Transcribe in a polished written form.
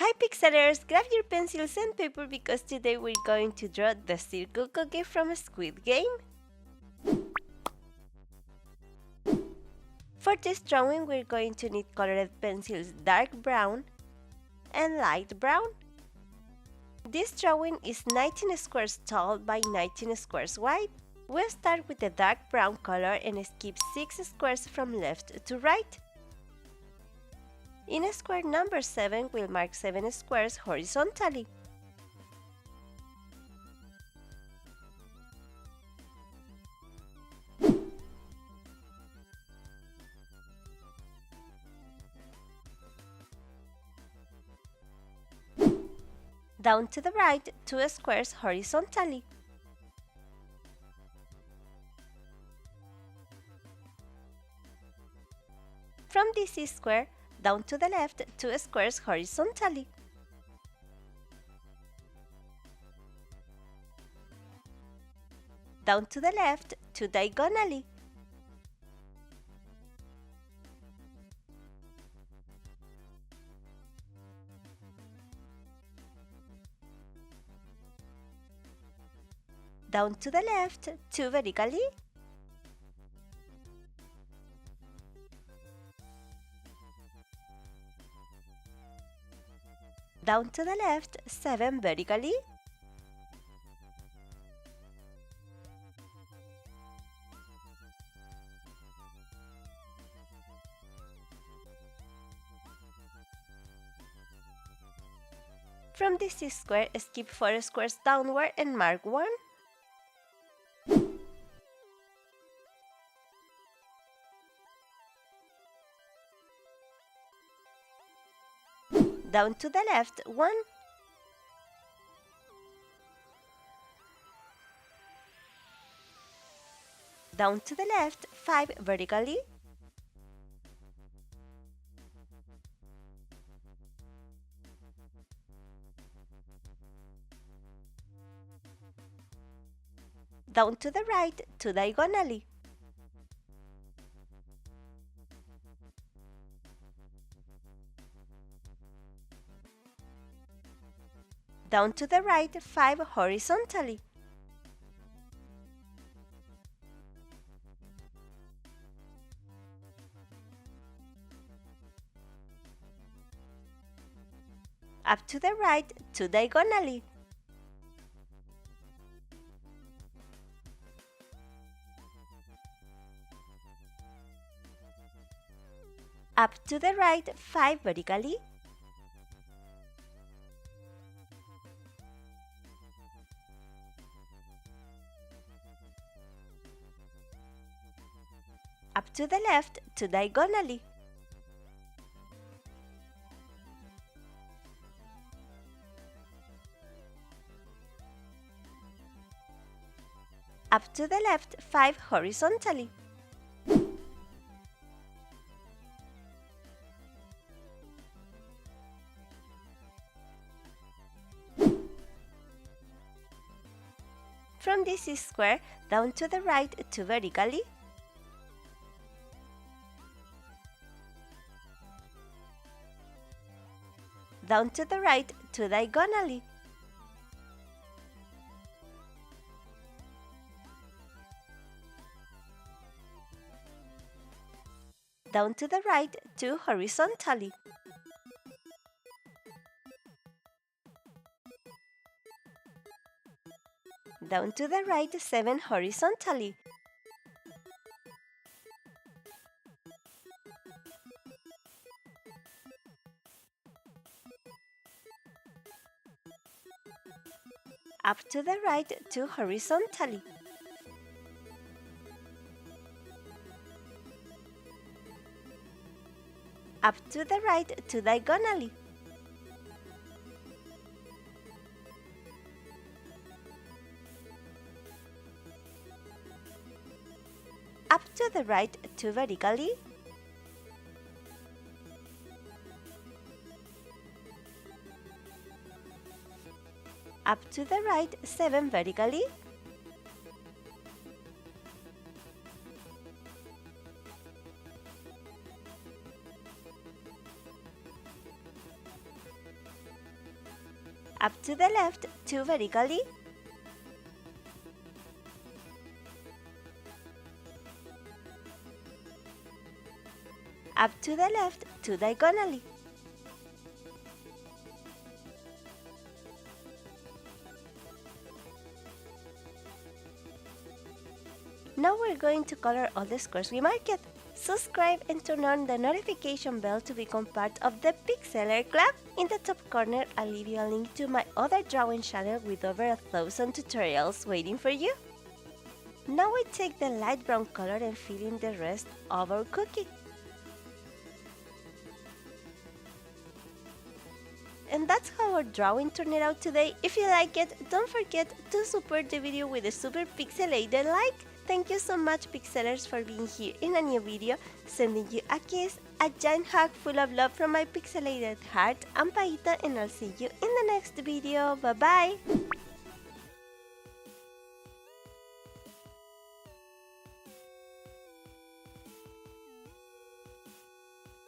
Hi Pixelados, grab your pencils and paper because today we're going to draw the circle cookie from Squid Game. For this drawing we're going to need colored pencils dark brown and light brown. This drawing is 19 squares tall by 19 squares wide. We'll start with the dark brown color and skip 6 squares from left to right. In square number 7, we'll mark 7 squares horizontally. Down to the right, 2 squares horizontally. From this square, down to the left, 2 squares horizontally. Down to the left, 2 diagonally. Down to the left, 2 vertically. Down to the left, 7 vertically. From this square, skip 4 squares downward and mark 1. Down to the left, 1. Down to the left, 5 vertically. Down to the right, 2 diagonally. Down to the right, 5 horizontally. Up to the right, 2 diagonally. Up to the right, 5 vertically. Up to the left, 2 diagonally. Up to the left, 5 horizontally. From this square, down to the right, 2 vertically. Down to the right, 2 diagonally. Down to the right, 2 horizontally. Down to the right, 7 horizontally. Up to the right, 2 horizontally. Up to the right, 2 diagonally. Up to the right, 2 vertically. Up to the right, 7 vertically. Up to the left, 2 vertically. Up to the left, 2 diagonally. Now we're going to color all the squares we marked. Subscribe and turn on the notification bell to become part of the Pixeler Club. In the top corner, I'll leave you a link to my other drawing channel with over 1,000 tutorials waiting for you. Now we take the light brown color and fill in the rest of our cookie. And that's how our drawing turned out today. If you like it, don't forget to support the video with a super pixelated like. Thank you so much, Pixelers, for being here in a new video. Sending you a kiss, a giant hug full of love from my pixelated heart. I'm Paita, and I'll see you in the next video. Bye bye!